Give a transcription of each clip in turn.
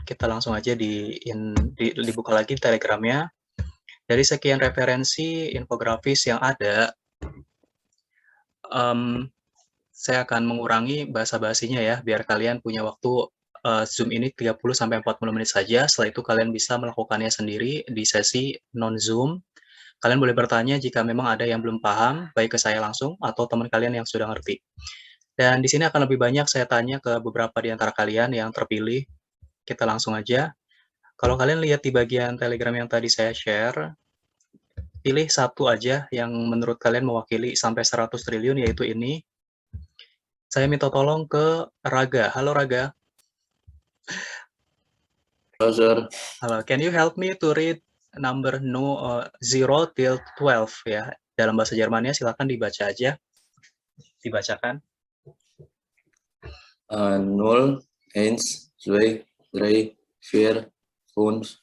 kita langsung aja dibuka lagi Telegramnya. Dari sekian referensi infografis yang ada, saya akan mengurangi basa-basinya ya, biar kalian punya waktu Zoom ini 30-40 menit saja. Setelah itu kalian bisa melakukannya sendiri di sesi non-Zoom. Kalian boleh bertanya jika memang ada yang belum paham, baik ke saya langsung atau teman kalian yang sudah ngerti. Dan di sini akan lebih banyak saya tanya ke beberapa di antara kalian yang terpilih. Kita langsung aja. Kalau kalian lihat di bagian Telegram yang tadi saya share, pilih satu aja yang menurut kalian mewakili sampai 100 triliun, yaitu ini. Saya minta tolong ke Raga. Halo Raga. Halo, Sir. Halo, can you help me to read number 0 till 12 ya. Dalam bahasa Jermannya silakan dibaca aja. Dibacakan. 0, 1, 2, 3, 4, 5, 6,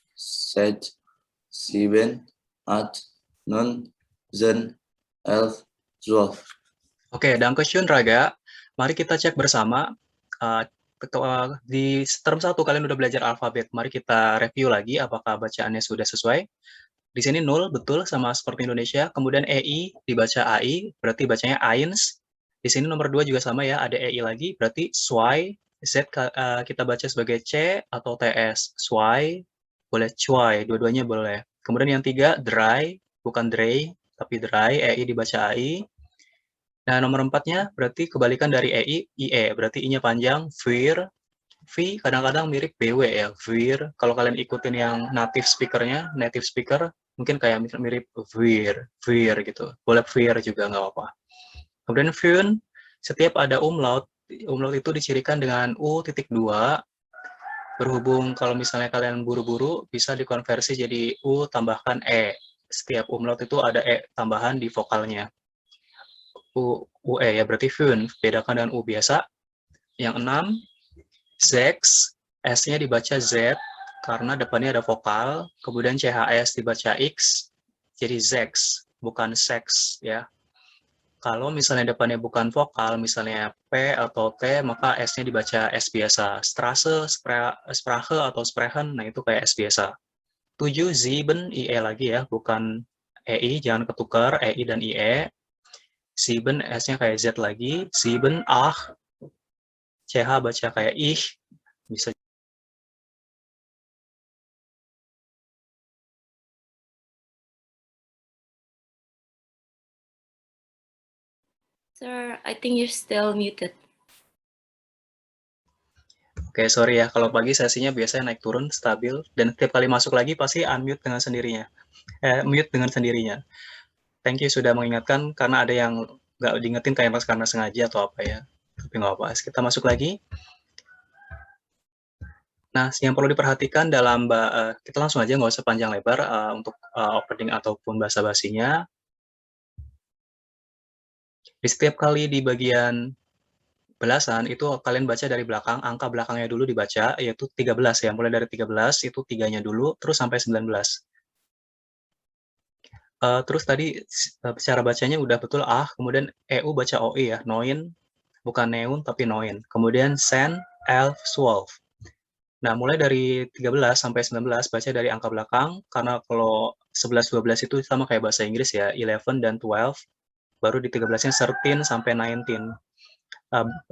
7, 8, 9, 10, 11, 12. Oke, dankeschön Raga. Mari kita cek bersama. Di term 1 kalian udah belajar alfabet. Mari kita review lagi apakah bacaannya sudah sesuai. Di sini 0 betul sama seperti Indonesia. Kemudian EI dibaca AI, berarti bacanya Eins. Di sini nomor 2 juga sama ya, ada EI lagi, berarti Zwei. Z kita baca sebagai C atau TS. Zwei, boleh Cuai, dua-duanya boleh. Kemudian yang 3, Drei, bukan Drei, tapi Drei, EI dibaca AI. Nah, nomor 4-nya berarti kebalikan dari EI, IE, berarti I-nya panjang, Vir. V kadang-kadang mirip BW ya, Vir. Kalau kalian ikutin yang native speaker, mungkin kayak mirip Vir gitu. Boleh Vir juga nggak apa-apa. Kemudian Fun, setiap ada umlaut itu dicirikan dengan U.2. Berhubung kalau misalnya kalian buru-buru, bisa dikonversi jadi U tambahkan E. Setiap umlaut itu ada E tambahan di vokalnya. UE ya, berarti Fun. Bedakan dengan U biasa. Yang 6, Zex, S-nya dibaca Z, karena depannya ada vokal. Kemudian CHS dibaca X, jadi Zex, bukan sex ya. Kalau misalnya depannya bukan vokal, misalnya P atau T, maka S-nya dibaca S biasa. Strasse, Sprache atau Sprechen, nah itu kayak S biasa. 7, Sieben, IE lagi ya, bukan EI, jangan ketukar EI dan IE. Sieben, S-nya kayak Z lagi. Sieben, Ach, CH baca kayak Ich, bisa. Sir, I think you're still muted. Oke, sorry ya, kalau pagi sesinya biasanya naik turun, stabil, dan setiap kali masuk lagi pasti unmute dengan sendirinya. Mute dengan sendirinya. Thank you sudah mengingatkan, karena ada yang nggak diingetin kayak pas karena sengaja atau apa ya. Tapi nggak apa, kita masuk lagi. Nah, yang perlu diperhatikan dalam, kita langsung aja nggak usah panjang lebar untuk opening ataupun basa-basinya. Di setiap kali di bagian belasan, itu kalian baca dari belakang, angka belakangnya dulu dibaca, yaitu 13 ya, mulai dari 13, itu 3-nya dulu, terus sampai 19. Terus tadi cara bacanya udah betul kemudian EU baca OI ya, Neun, bukan Neun tapi Neun. Kemudian 10, 11, 12. Nah, mulai dari 13 sampai 19 baca dari angka belakang, karena kalau 11, 12 itu sama kayak bahasa Inggris ya, 11 dan 12, baru di 13-nya 13 sampai 19.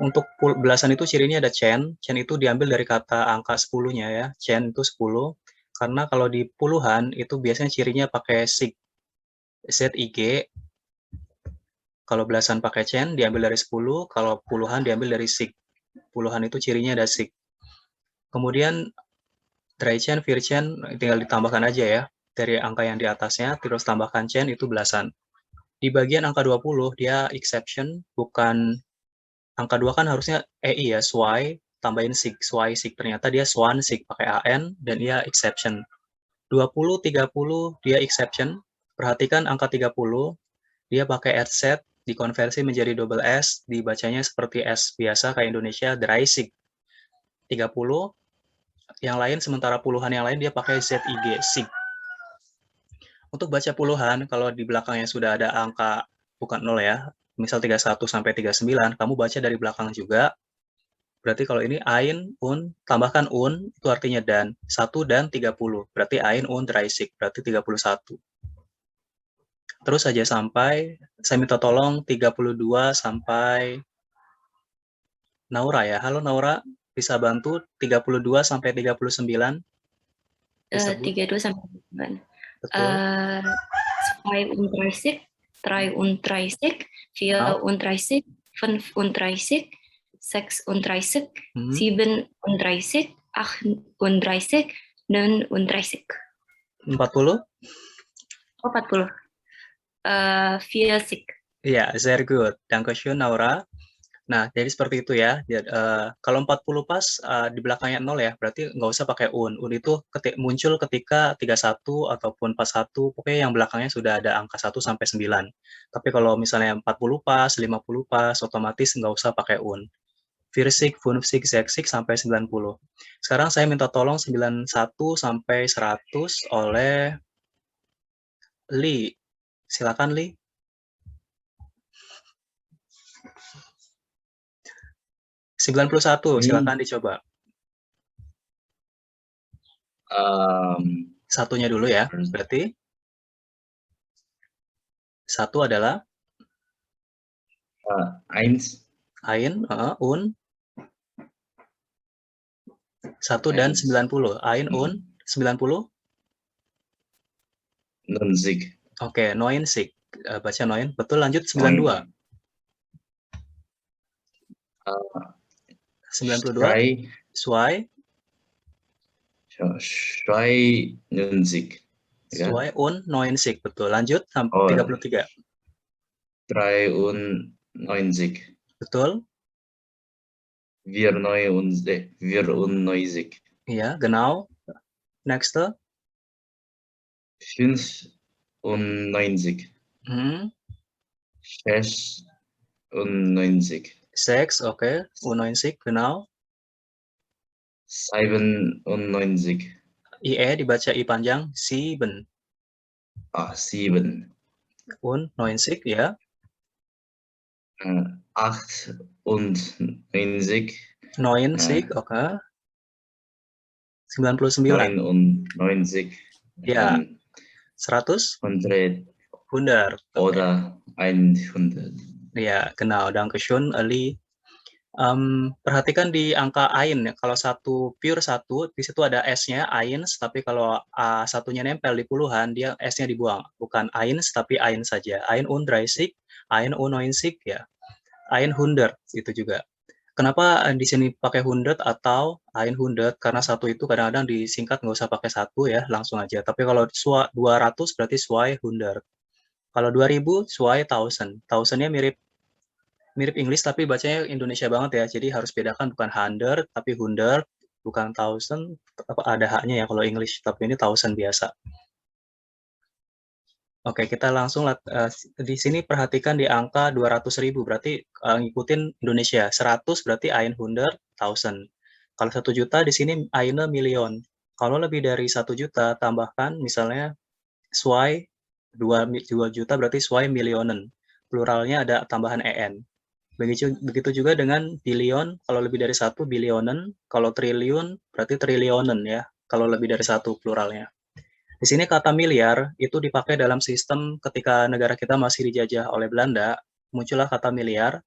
Untuk belasan itu cirinya ada Chen itu diambil dari kata angka 10-nya ya, Chen itu 10, karena kalau di puluhan itu biasanya cirinya pakai sig, ZIG. Kalau belasan pakai Chen diambil dari 10, kalau puluhan diambil dari sig. Puluhan itu cirinya ada sig. Kemudian Dreichen, Virchen tinggal ditambahkan aja ya, dari angka yang di atasnya, terus tambahkan Chen itu belasan. Di bagian angka 20, dia exception, bukan angka 2 kan harusnya EI ya, Swai, tambahin sig, Swai sig. Ternyata dia Swan sig, pakai AN, dan dia exception. 20, 30, dia exception. Perhatikan angka 30, dia pakai RZ, dikonversi menjadi double S, dibacanya seperti S biasa kayak Indonesia, Dreisig. 30, yang lain sementara puluhan yang lain dia pakai ZIG, SIG. Untuk baca puluhan, kalau di belakangnya sudah ada angka bukan 0 ya, misal 31 sampai 39, kamu baca dari belakang juga, Berarti kalau ini Ein, Un, tambahkan Un, itu artinya dan. 1 dan 30. Berarti Ein, Un, 30. Berarti 31. Terus saja sampai, saya minta tolong 32 sampai Naura ya. Halo Naura, bisa bantu 32 sampai 39 disebut? 32 sampai 9. Betul. 32, 33, Now, 34, 35, 36, hmm, 37, 38, 39. 40? Oh, 40. 40. Iya, very good. Dankeschön, Naura. Nah, jadi seperti itu ya. Kalau 40 pas, di belakangnya 0 ya, berarti nggak usah pakai un. Un itu muncul ketika 31 ataupun 41, pokoknya yang belakangnya sudah ada angka 1 sampai 9. Tapi kalau misalnya 40 pas, 50 pas, otomatis nggak usah pakai un. 40, 50, 60 sampai 90. Sekarang saya minta tolong 91 sampai 100 oleh Li. Silakan Li. 91, silakan dicoba. Satunya dulu ya, berarti satu adalah Eins, Ein, Un, 1 dan 90. Ein, Un, 90. 90. Oke, 90. Baca 90. Betul, lanjut 92. 92. Zwei. 92. Zwei und 90. Betul, lanjut sampai 33. 93. Betul. 94. Iya, genau. Next. 95. Hmm. 96. 6, oke. 90, genau. 97. IE dibaca I panjang, 7. 7. Und 90, ya. 98. 90, oke. 99. 99. Ya. 100. 100. 100. Oder 100. Ya, genau. Dankeschön, Ali. Perhatikan di angka Ain ya. Kalau satu pure 1, di situ ada S-nya, Ains, tapi kalau satunya nempel di puluhan, dia S-nya dibuang. Bukan Ains, tapi Ain saja. Ain und 30, Ain und 90, ya. Ain 100, itu juga. Kenapa di sini pakai 100 atau Ain 100? Karena satu itu kadang-kadang disingkat nggak usah pakai satu ya, langsung aja. Tapi kalau 200 berarti Zwei 100. Kalau 2000, Zwei 1000. 1000-nya mirip English tapi bacanya Indonesia banget ya. Jadi harus bedakan bukan 100 tapi 100, bukan 1000. Ada haknya ya kalau English, tapi ini 1000 biasa. Oke, kita langsung di sini perhatikan di angka 200.000 berarti ngikutin Indonesia. 100 berarti Ein 100, 1000. Kalau 1 juta di sini eine Million. Kalau lebih dari 1 juta tambahkan misalnya zwei 2 juta berarti zwei Millionen. Pluralnya ada tambahan en. Begitu juga dengan billion, kalau lebih dari 1 billionen, kalau triliun berarti trilionen ya, kalau lebih dari 1 pluralnya. Di sini kata miliar itu dipakai dalam sistem ketika negara kita masih dijajah oleh Belanda, muncullah kata miliar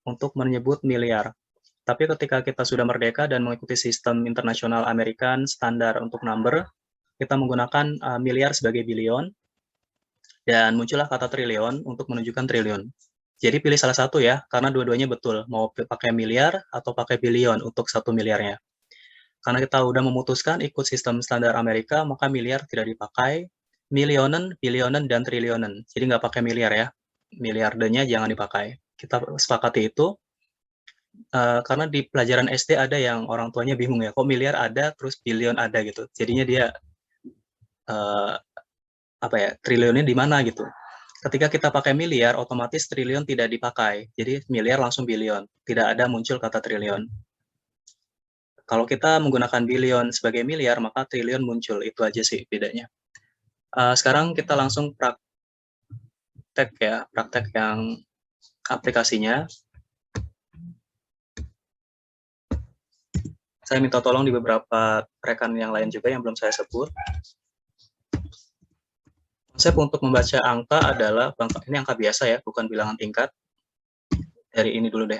untuk menyebut miliar. Tapi ketika kita sudah merdeka dan mengikuti sistem internasional American standar untuk number, kita menggunakan miliar sebagai billion, dan muncullah kata triliun untuk menunjukkan triliun. Jadi pilih salah satu ya, karena dua-duanya betul. Mau pakai miliar atau pakai billion untuk 1 miliarnya. Karena kita udah memutuskan ikut sistem standar Amerika, maka miliar tidak dipakai. Milionen, bilionen, dan trilionen. Jadi nggak pakai miliar ya. Miliardenya jangan dipakai. Kita sepakati itu, karena di pelajaran SD ada yang orang tuanya bingung ya, kok miliar ada, terus billion ada gitu. Jadinya dia, triliunnya di mana gitu. Ketika kita pakai miliar, otomatis triliun tidak dipakai. Jadi miliar langsung billion. Tidak ada muncul kata triliun. Kalau kita menggunakan billion sebagai miliar, maka triliun muncul. Itu aja sih bedanya. Sekarang kita langsung praktek yang aplikasinya. Saya minta tolong di beberapa rekan yang lain juga yang belum saya sebut. Konsep untuk membaca angka adalah, ini angka biasa ya, bukan bilangan tingkat. Dari ini dulu deh.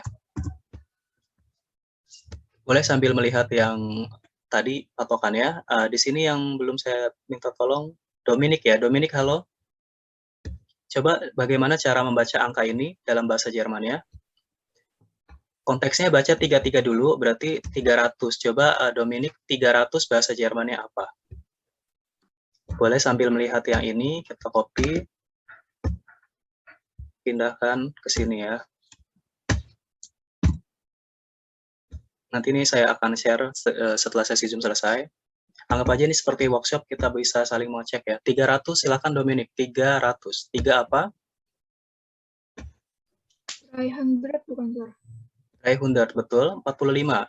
Boleh sambil melihat yang tadi patokannya. Di sini yang belum saya minta tolong, Dominik ya. Dominik, halo. Coba bagaimana cara membaca angka ini dalam bahasa Jermannya. Konteksnya baca 33 dulu, berarti 300. Coba Dominik, 300 bahasa Jermannya apa? Boleh sambil melihat yang ini, kita copy. Pindahkan ke sini ya. Nanti ini saya akan share setelah sesi Zoom selesai. Anggap aja ini seperti workshop, kita bisa saling mengecek ya. 300, silakan Dominik. 300. 3 apa? 300 bukan, Sir? 300, betul. 45.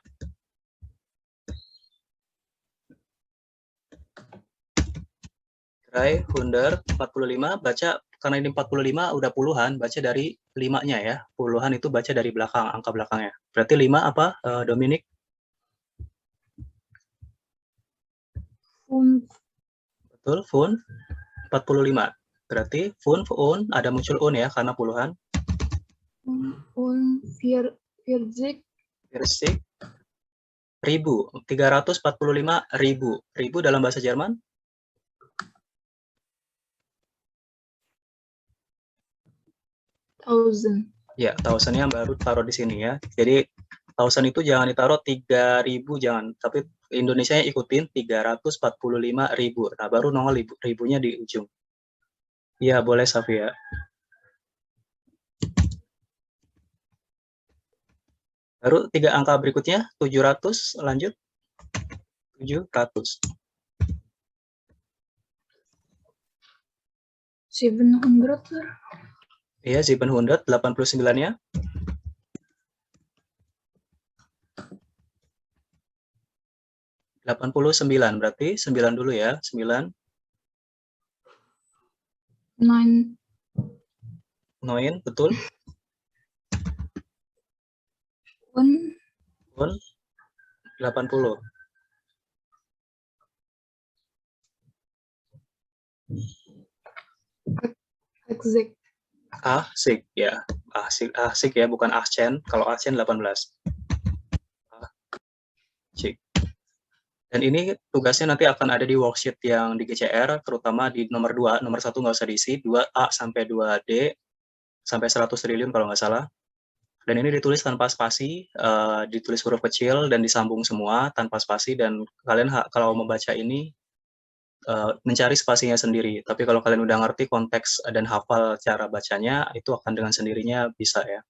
345, baca, karena ini 45 udah puluhan, baca dari 5-nya ya. Puluhan itu baca dari belakang, angka belakangnya. Berarti 5 apa, Dominik? Fünf. Betul, Fun. 45. Berarti Fun, ada muncul un ya, karena puluhan. Und 40. Persik. 1000. 345 ribu. Ribu dalam bahasa Jerman? Thousand. Ya, thousand-nya baru taruh di sini ya. Jadi thousand itu jangan ditaruh 3000, jangan. Tapi Indonesia-nya ikutin 345 ribu. Nah, baru nongol ribunya di ujung. Ya, boleh Safia. Baru 3 angka berikutnya, 700, lanjut. 700. 700, Sir. Iya, 700, 89-nya. 89, berarti 9 dulu ya, 9. 9. 9, betul. Und 80. Exact. Asik ya, asik ya, bukan Ahcen. Kalau Ahcen 18. Asik. Dan ini tugasnya nanti akan ada di worksheet yang di GCR, terutama di nomor 2, nomor 1 nggak usah diisi, 2A sampai 2D, sampai 100 triliun kalau nggak salah. Dan ini ditulis tanpa spasi, ditulis huruf kecil dan disambung semua tanpa spasi, dan kalian kalau membaca ini mencari spasinya sendiri. Tapi kalau kalian udah ngerti konteks dan hafal cara bacanya, itu akan dengan sendirinya bisa ya.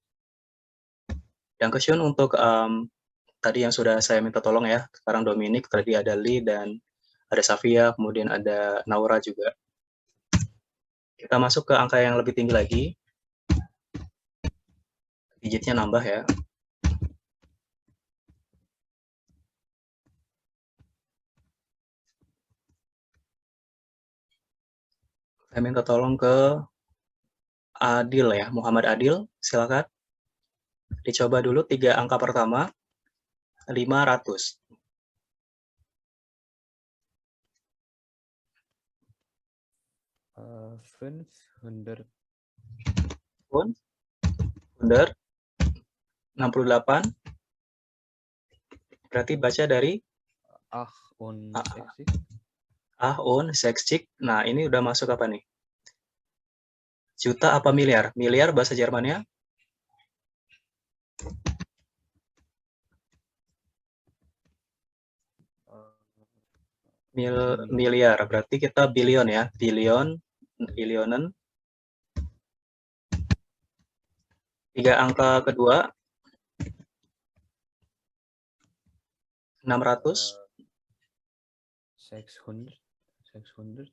Yang Kesyun untuk tadi yang sudah saya minta tolong ya, sekarang Dominik, tadi ada Lee dan ada Safia, kemudian ada Naura juga. Kita masuk ke angka yang lebih tinggi lagi. Digitnya nambah ya. Saya minta tolong ke Adil ya, Muhammad Adil, silakan. Dicoba dulu 3 angka pertama, 500. 500. 68. Berarti baca dari 68. Nah, ini udah masuk apa nih? Juta apa miliar? Miliar bahasa Jermannya? Miliar. Berarti kita billion ya. Billionen. 3 angka kedua. 600. 600. 600.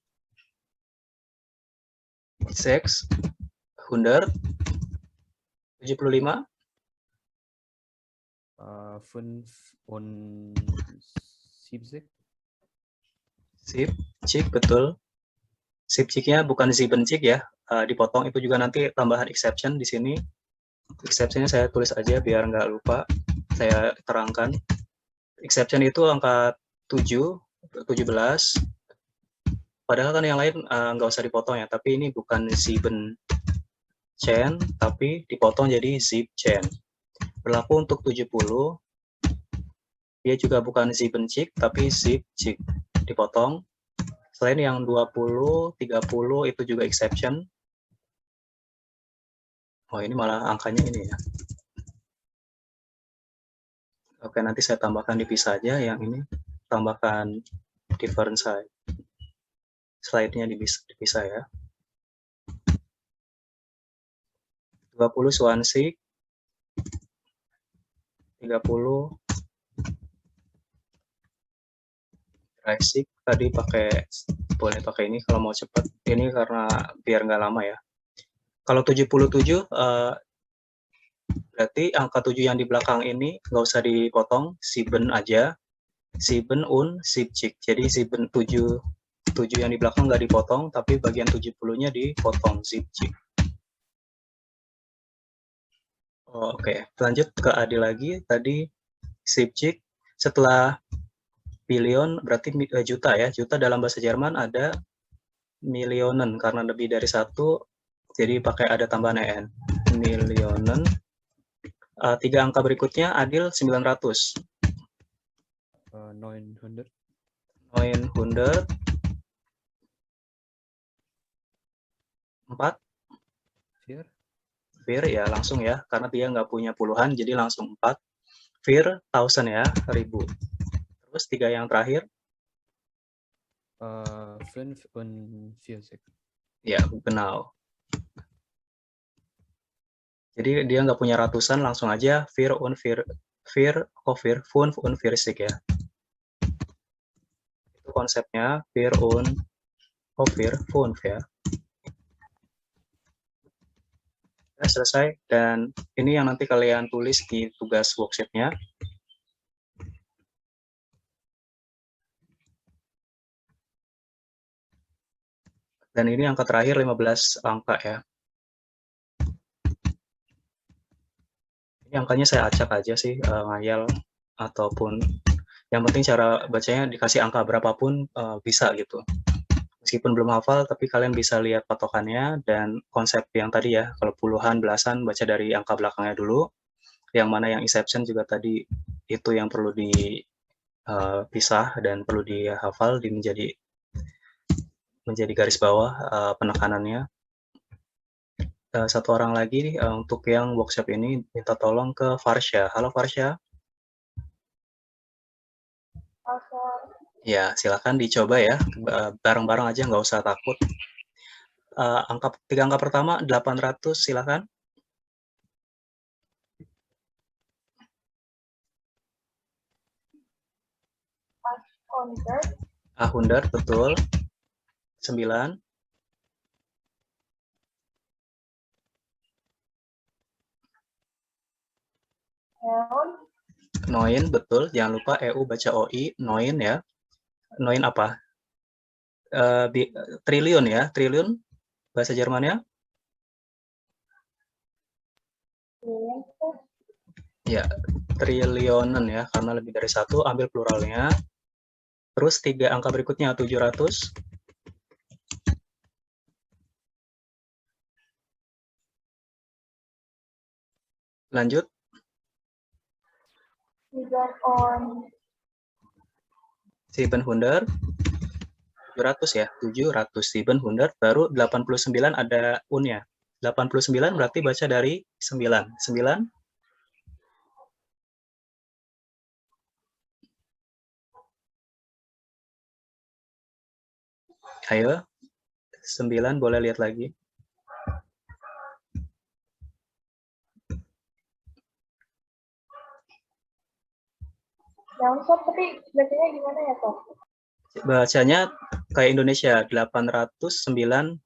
75. 75. Sip, betul. Sip-ciknya bukan zibencik ya, dipotong, itu juga nanti tambahan exception di sini. Exceptionnya saya tulis aja biar nggak lupa, saya terangkan. Exception itu angka 7, 17. Padahal kan yang lain nggak usah dipotong ya, tapi ini bukan 7 chain, tapi dipotong jadi zip chain. Berlaku untuk 70, dia juga bukan 7 chick, tapi zip chick, dipotong. Selain yang 20, 30 itu juga exception. Oh, ini malah angkanya ini ya. Oke, nanti saya tambahkan dipisah aja yang ini. Tambahkan different side. Slide-nya dipisah ya. 20 Swansea, 30 Dreisig. Tadi boleh pakai ini kalau mau cepat. Ini karena biar nggak lama ya. Kalau 77 berarti angka 7 yang di belakang ini nggak usah dipotong, 7 aja. 7 und 70. Jadi 7 yang di belakang nggak dipotong, tapi bagian 70-nya dipotong, 70. Oh, oke. Lanjut ke Adi lagi. Tadi 70 setelah billion berarti juta ya. Juta dalam bahasa Jerman ada millionen karena lebih dari satu, jadi pakai ada tambahan en. Millionen. 3 angka berikutnya Adil 900. 900. 900. 4. Vir ya langsung ya, karena dia nggak punya puluhan, jadi langsung 4. Vir 1000 ya, 1000. Terus 3 yang terakhir. 45. Ya, genau. Jadi dia nggak punya ratusan, langsung aja 45 ya. Itu konsepnya 45 ya. Ya, selesai, dan ini yang nanti kalian tulis di tugas worksheet-nya. Dan ini angka terakhir 15 angka ya. Ini angkanya saya acak aja sih, ngayal ataupun yang penting cara bacanya dikasih angka berapapun bisa gitu. Meskipun belum hafal, tapi kalian bisa lihat patokannya dan konsep yang tadi ya, kalau puluhan, belasan, baca dari angka belakangnya dulu. Yang mana yang exception juga tadi, itu yang perlu dipisah dan perlu dihafal, menjadi garis bawah penekanannya. Satu orang lagi untuk yang workshop ini minta tolong ke Farsha. Halo Farsha. Ya, silakan dicoba ya, bareng-bareng aja, nggak usah takut. 3 angka pertama 800, silakan. 100, betul. 9. 9, betul. Jangan lupa EU baca OI, 9 ya. 9 apa? Triliun ya, triliun bahasa Jermannya. Ya, trilionen ya, karena lebih dari satu, ambil pluralnya. Terus 3 angka berikutnya 700. Lanjut. 700. 700 ya, 700, 700, baru 89 ada unnya. 89 berarti baca dari 9. 9. Ayo, 9 boleh lihat lagi. Tapi bacanya gimana ya, Pak? Bacanya kayak Indonesia, 809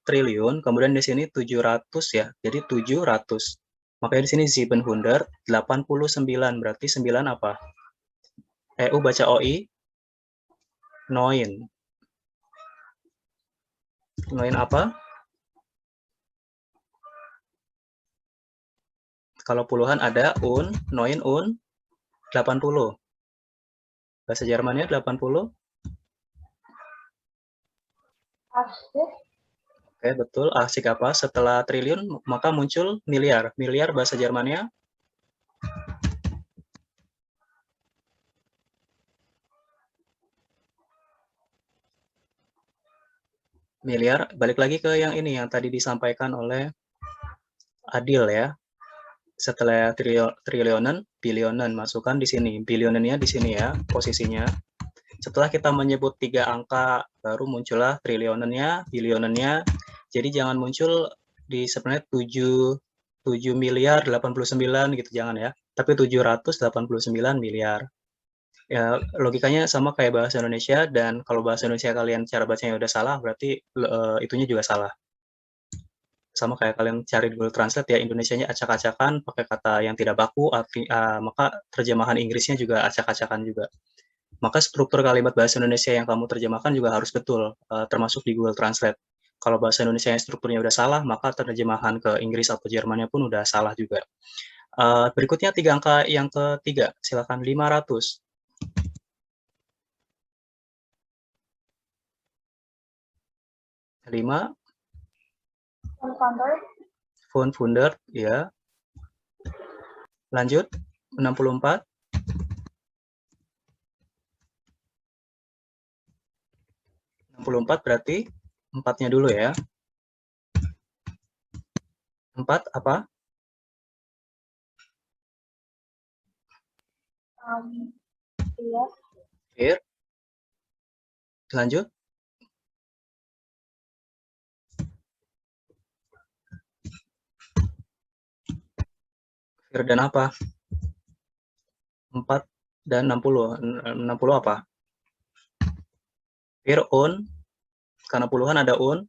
triliun, kemudian di sini 700 ya, jadi 700. Makanya di sini 700, 89, berarti 9 apa? EU baca OI, 9. 9 apa? Kalau puluhan ada 9 und 80. Bahasa Jermannya 80. Asik. Oke, betul. Asik apa? Setelah triliun, maka muncul miliar. Miliar bahasa Jermannya? Miliar. Balik lagi ke yang ini, yang tadi disampaikan oleh Adil ya. Setelah triliunan, bilionen. Masukkan di sini. Bilionennya di sini ya, posisinya. Setelah kita menyebut 3 angka, baru muncullah triliunennya, bilionennya. Jadi jangan muncul di sebenarnya 7 miliar 89 gitu, jangan ya. Tapi 789 miliar. Ya, logikanya sama kayak bahasa Indonesia, dan kalau bahasa Indonesia kalian cara bacanya udah salah, berarti itunya juga salah. Sama kayak kalian cari di Google Translate ya, Indonesianya acak-acakan, pakai kata yang tidak baku, maka terjemahan Inggrisnya juga acak-acakan juga. Maka struktur kalimat bahasa Indonesia yang kamu terjemahkan juga harus betul, termasuk di Google Translate. Kalau bahasa Indonesia yang strukturnya udah salah, maka terjemahan ke Inggris atau Jermannya pun udah salah juga. Berikutnya 3 angka yang ketiga, silakan 500. 5, Founder, ya. Lanjut, 64. 64 berarti 4-nya dulu ya. 4 apa? Iya. Fear. Lanjut. Fear dan apa? 4 dan 60. 60 apa? Fear on. Karena puluhan ada on.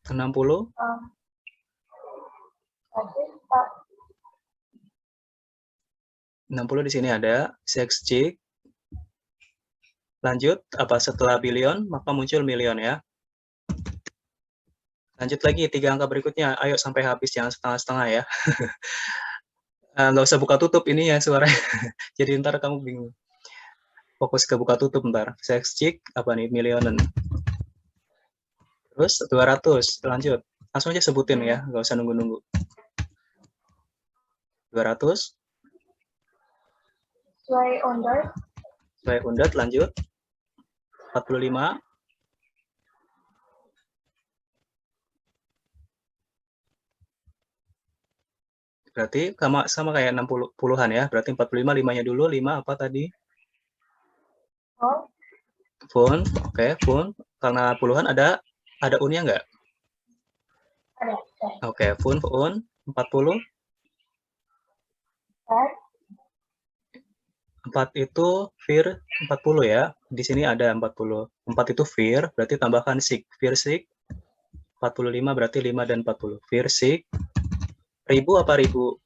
Ke 60. Asik, Pak. 60 di sini ada. Sex chick. Lanjut, apa setelah billion, maka muncul million ya. Lanjut lagi, 3 angka berikutnya. Ayo sampai habis, jangan setengah-setengah ya. Nggak usah buka tutup ini ya suaranya. Jadi ntar kamu bingung. Fokus ke buka tutup ntar. Sex chick, apa nih, millionen. Terus 200, lanjut. Langsung aja sebutin ya, nggak usah nunggu-nunggu. 200. Sesuai undat, lanjut. 45. Berarti sama kayak 60 puluhan ya. Berarti 45, 5-nya dulu. 5 apa tadi? Phone. Oke, phone. Karena puluhan ada unnya nggak? Ada. Oke, phone. 40. 4 itu fear 40 ya. Di sini ada 40. 4 itu fear, berarti tambahkan sick. Fear sick. 45 berarti 5 dan 40. Fear sick. Ribu apa ribu?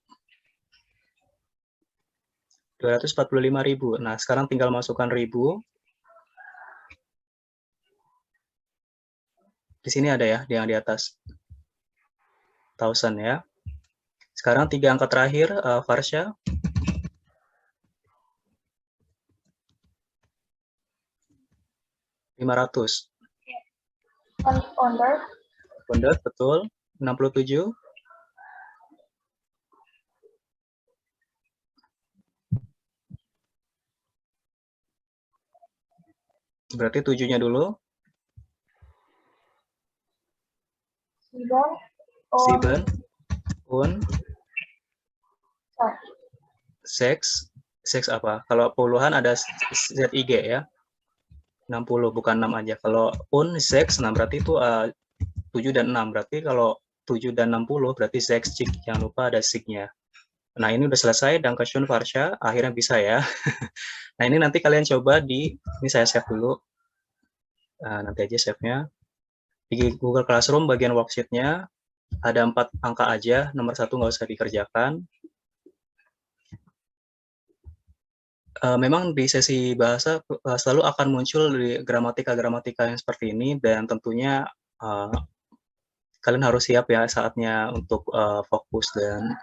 245.000. Nah, sekarang tinggal masukkan ribu. Di sini ada ya, yang di atas. 1000 ya. Sekarang 3 angka terakhir, Farsha. 500. Founder, betul. 67. Berarti 7-nya dulu. 7. On. Sex. Sex apa? Kalau puluhan ada ZIG ya. 60, bukan 6 aja. Kalau on sex, nah berarti itu 7 dan 6. Berarti kalau 7 dan 60, berarti sex chick. Jangan lupa ada sig-nya. Nah, ini udah selesai. Dankeschön, Farsha. Akhirnya bisa ya. Nah, ini nanti kalian coba ini saya save dulu. Nanti aja save-nya. Di Google Classroom, bagian worksheet-nya, ada 4 angka aja. Nomor 1 nggak usah dikerjakan. Memang di sesi bahasa selalu akan muncul di gramatika-gramatika yang seperti ini, dan tentunya kalian harus siap ya saatnya untuk fokus dan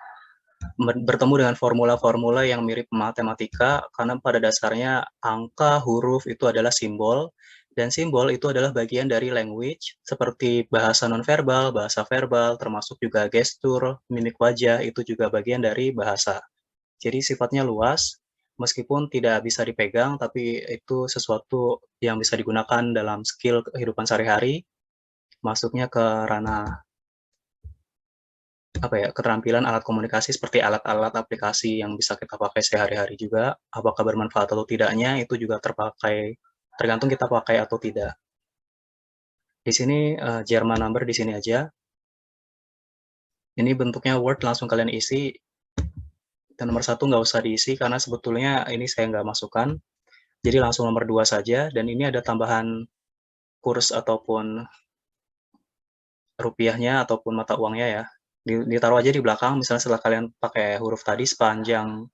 bertemu dengan formula-formula yang mirip matematika, karena pada dasarnya angka, huruf itu adalah simbol, dan simbol itu adalah bagian dari language, seperti bahasa nonverbal, bahasa verbal, termasuk juga gestur, mimik wajah, itu juga bagian dari bahasa. Jadi sifatnya luas, meskipun tidak bisa dipegang, tapi itu sesuatu yang bisa digunakan dalam skill kehidupan sehari-hari, masuknya ke ranah keterampilan alat komunikasi seperti alat-alat aplikasi yang bisa kita pakai sehari-hari juga. Apakah bermanfaat atau tidaknya itu juga tergantung kita pakai atau tidak. Di sini German number di sini aja. Ini bentuknya Word, langsung kalian isi. Dan nomor 1 nggak usah diisi karena sebetulnya ini saya nggak masukkan. Jadi langsung nomor 2 saja. Dan ini ada tambahan kurs ataupun rupiahnya ataupun mata uangnya ya. Ditaruh aja di belakang, misalnya setelah kalian pakai huruf tadi, sepanjang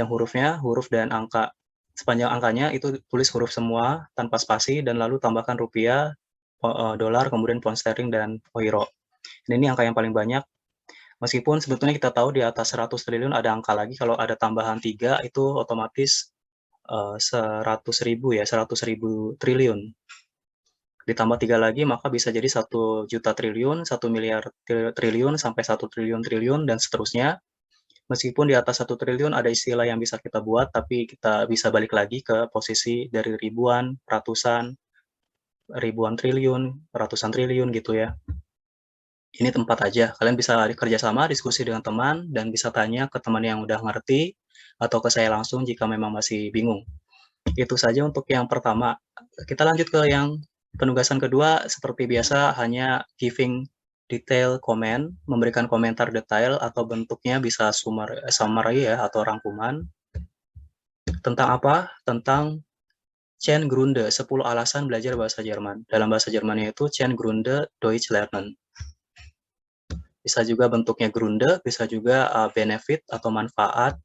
hurufnya, huruf dan angka, sepanjang angkanya itu tulis huruf semua tanpa spasi, dan lalu tambahkan rupiah, dolar, kemudian pound sterling, dan euro. Dan ini angka yang paling banyak, meskipun sebetulnya kita tahu di atas 100 triliun ada angka lagi, kalau ada tambahan 3 itu otomatis 100.000 triliun. Ditambah 3 lagi, maka bisa jadi 1 juta triliun, 1 miliar triliun, sampai 1 triliun, dan seterusnya. Meskipun di atas 1 triliun ada istilah yang bisa kita buat, tapi kita bisa balik lagi ke posisi dari ribuan, ratusan, ribuan triliun, ratusan triliun gitu ya. Ini tempat aja, kalian bisa kerjasama, diskusi dengan teman, dan bisa tanya ke teman yang udah ngerti, atau ke saya langsung jika memang masih bingung. Itu saja untuk yang pertama. Kita lanjut ke yang penugasan kedua, seperti biasa hanya giving detail comment, memberikan komentar detail atau bentuknya bisa summary ya atau rangkuman. Tentang apa? Tentang 10 Gründe, 10 alasan belajar bahasa Jerman. Dalam bahasa Jermannya itu 10 Gründe Deutsch lernen. Bisa juga bentuknya Gründe, bisa juga benefit atau manfaat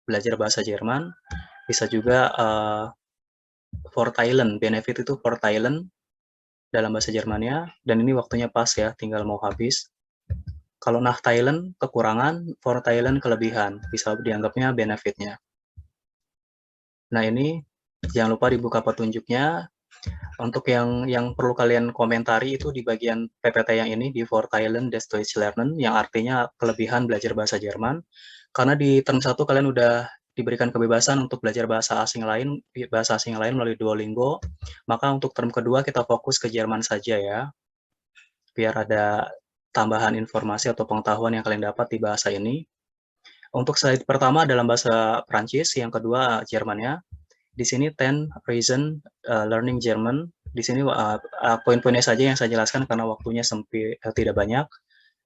belajar bahasa Jerman. Bisa juga Vorteilen, benefit itu Vorteilen dalam bahasa Jermannya, dan ini waktunya pas ya, tinggal mau habis. Kalau Nachteilen kekurangan, Vorteilen kelebihan, bisa dianggapnya benefitnya. Nah ini jangan lupa dibuka petunjuknya. Untuk yang perlu kalian komentari itu di bagian PPT yang ini, di Vorteilen des Deutsch lernen, yang artinya kelebihan belajar bahasa Jerman. Karena di term 1 kalian udah diberikan kebebasan untuk belajar bahasa asing lain melalui Duolingo, maka untuk term kedua kita fokus ke Jerman saja ya, biar ada tambahan informasi atau pengetahuan yang kalian dapat di bahasa ini. Untuk slide pertama dalam bahasa Prancis, yang kedua Jermannya. Di sini 10 reason learning German. Di sini poin-poinnya saja yang saya jelaskan karena waktunya tidak banyak.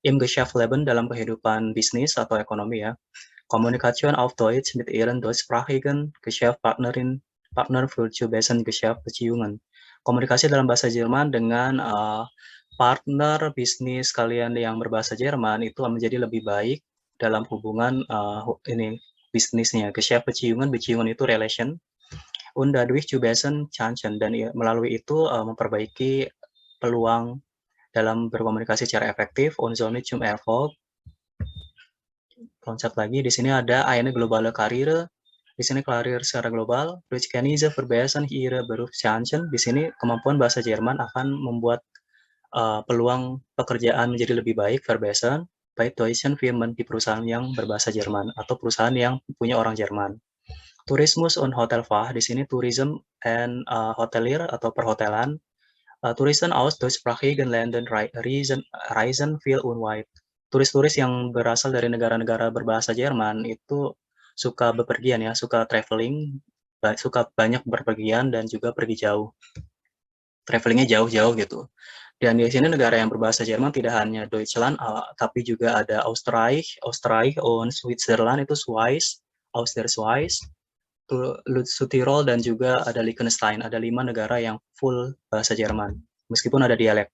Im Geschäftsleben, dalam kehidupan bisnis atau ekonomi ya. Kommunikation auf Deutsch mit ihren deutschsprachigen Partner für zu besseren Geschäftsbeziehungen. Komunikasi dalam bahasa Jerman dengan partner bisnis kalian yang berbahasa Jerman itu menjadi lebih baik dalam hubungan bisnisnya. Geschäftsbeziehungen, Beziehungen itu relation. Und dadurch zu besseren Chancen, dan melalui itu memperbaiki peluang dalam berkomunikasi secara efektif. Und somit zum Erfolg. Loncat lagi, di sini ada eine globale Karriere, di sini karir secara global. Durch diese verbessern ihre Berufschancen, di sini kemampuan bahasa Jerman akan membuat peluang pekerjaan menjadi lebih baik, verbessern, bei deutschen Firmen, di perusahaan yang berbahasa Jerman atau perusahaan yang punya orang Jerman. Tourismus und Hotelfach, di sini tourism and hotelier atau perhotelan. Touristen aus deutschsprachigen Ländern reisen viel und weit. Turis-turis yang berasal dari negara-negara berbahasa Jerman itu suka bepergian ya, suka traveling, suka banyak berpergian dan juga pergi jauh. Travelingnya jauh-jauh gitu. Dan di sini negara yang berbahasa Jerman tidak hanya Deutschland, tapi juga ada Österreich und Switzerland, itu Swiss, aus der Schweiz, Südtirol, dan juga ada Liechtenstein. Ada 5 negara yang full bahasa Jerman, meskipun ada dialek.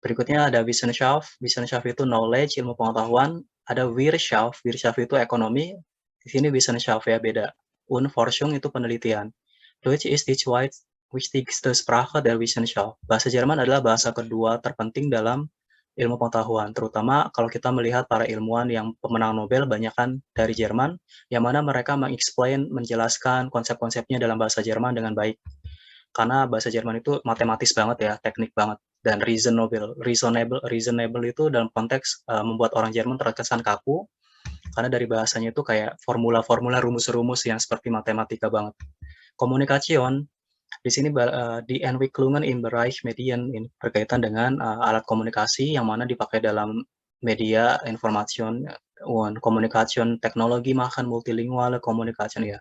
Berikutnya ada Wissenschaft. Wissenschaft itu knowledge, ilmu pengetahuan. Ada Wirtschaft. Wirtschaft itu ekonomi. Di sini Wissenschaft ya, beda. Und Forschung itu penelitian. Deutsch ist die zweitwichtigste Sprache der Wissenschaft. Bahasa Jerman adalah bahasa kedua terpenting dalam ilmu pengetahuan, terutama kalau kita melihat para ilmuwan yang pemenang Nobel banyak kan dari Jerman, yang mana mereka menjelaskan konsep-konsepnya dalam bahasa Jerman dengan baik. Karena bahasa Jerman itu matematis banget ya, teknik banget, dan reasonable itu dalam konteks membuat orang Jerman terkesan kaku, karena dari bahasanya itu kayak formula-formula, rumus-rumus yang seperti matematika banget. Kommunikation di sini di Entwicklungen im Bereich Medien berkaitan dengan alat komunikasi yang mana dipakai dalam media Information und Kommunikation Teknologi machen multilinguale Kommunikation ya.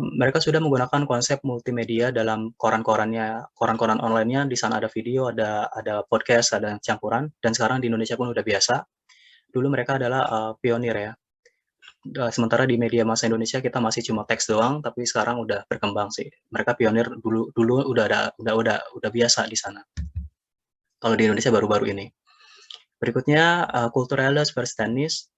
Mereka sudah menggunakan konsep multimedia dalam koran-koran online-nya. Di sana ada video, ada podcast, ada campuran, dan sekarang di Indonesia pun udah biasa. Dulu mereka adalah pionir ya. Sementara di media massa Indonesia kita masih cuma teks doang, tapi sekarang udah berkembang sih. Mereka pionir dulu udah biasa di sana. Kalau di Indonesia baru-baru ini. Berikutnya kulturelles Verständnis,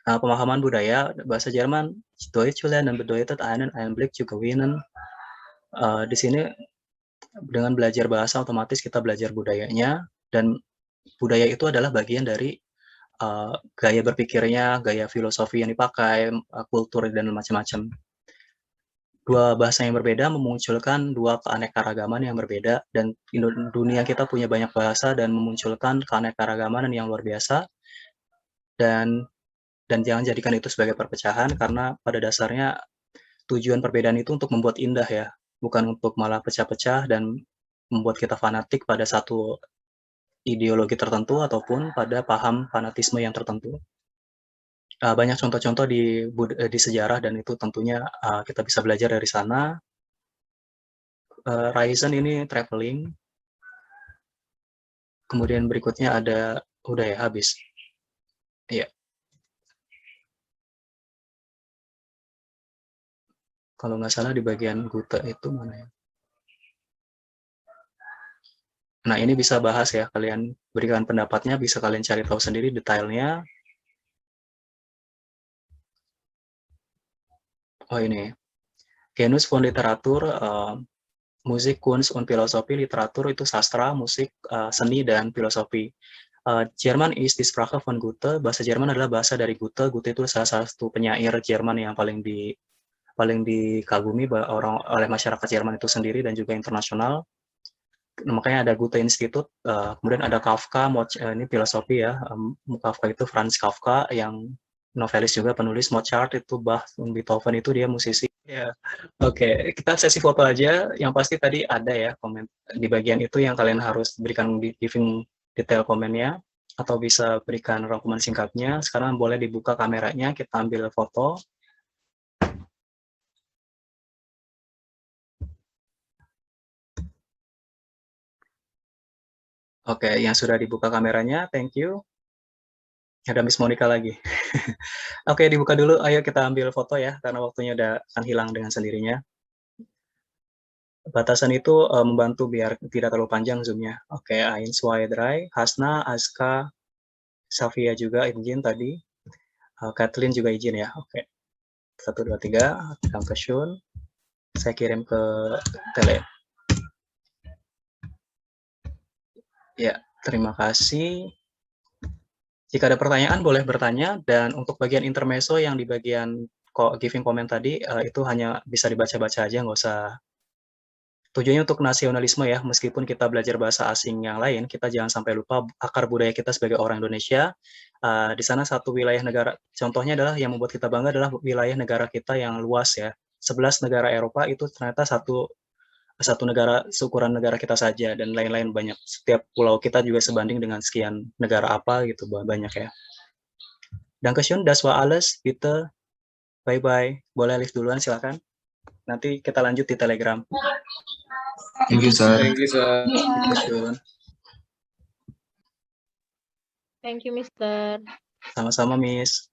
pemahaman budaya. Bahasa Jerman Deutsch lernen bedeutet einen Einblick zu gewinnen. Di sini dengan belajar bahasa otomatis kita belajar budayanya, dan budaya itu adalah bagian dari gaya berpikirnya, gaya filosofi yang dipakai, kultur, dan macam-macam. Dua bahasa yang berbeda memunculkan dua keanekaragaman yang berbeda, dan dunia kita punya banyak bahasa dan memunculkan keanekaragaman yang luar biasa, dan jangan jadikan itu sebagai perpecahan, karena pada dasarnya tujuan perbedaan itu untuk membuat indah ya, bukan untuk malah pecah-pecah dan membuat kita fanatik pada satu ideologi tertentu ataupun pada paham fanatisme yang tertentu. Banyak contoh-contoh di sejarah, dan itu tentunya kita bisa belajar dari sana. Reisen ini traveling. Kemudian berikutnya ada, udah ya, habis. Iya. Kalau nggak salah di bagian Goethe itu mana ya? Nah, ini bisa bahas ya, kalian berikan pendapatnya, bisa kalian cari tahu sendiri detailnya. Oh ini, Genus von Literatur, musik, Kunst und Philosophie. Literatur itu sastra, musik, seni, dan filosofi. Jerman ist die Sprache von Goethe. Bahasa Jerman adalah bahasa dari Goethe. Goethe itu salah satu penyair Jerman yang paling dikagumi oleh masyarakat Jerman itu sendiri dan juga internasional. Makanya ada Goethe Institute. Kemudian ada Kafka, ini filosofi ya. Kafka itu Franz Kafka yang novelis juga, penulis. Mozart itu Bach, Beethoven itu dia musisi. Ya, oke. Kita sesi foto aja. Yang pasti tadi ada ya komen di bagian itu yang kalian harus berikan giving detail komennya, atau bisa berikan rangkuman singkatnya. Sekarang boleh dibuka kameranya, kita ambil foto. Oke, yang sudah dibuka kameranya, thank you. Ada Miss Monica lagi. Oke, dibuka dulu. Ayo kita ambil foto ya, karena waktunya udah akan hilang dengan sendirinya. Batasan itu membantu biar tidak terlalu panjang zoom-nya. Oke, 1, 2, 3. Hasna, Aska, Safia juga izin tadi. Kathleen juga izin ya. Oke. 1, 2, 3. Dankeschön. Saya kirim ke tele. Ya, terima kasih. Jika ada pertanyaan, boleh bertanya. Dan untuk bagian intermezzo yang di bagian giving comment tadi, itu hanya bisa dibaca-baca aja, nggak usah. Tujuannya untuk nasionalisme ya, meskipun kita belajar bahasa asing yang lain, kita jangan sampai lupa akar budaya kita sebagai orang Indonesia. Di sana satu wilayah negara, contohnya adalah yang membuat kita bangga adalah wilayah negara kita yang luas ya. 11 negara Eropa itu ternyata satu negara, seukuran negara kita saja, dan lain-lain banyak. Setiap pulau kita juga sebanding dengan sekian negara apa gitu, banyak ya. Dankeschön, das war alles, bitte. Bye-bye. Boleh live duluan, silakan. Nanti kita lanjut di Telegram. Thank you, sir. Thank you, sir. Dankeschön. Thank you, Mister. Sama-sama, Miss.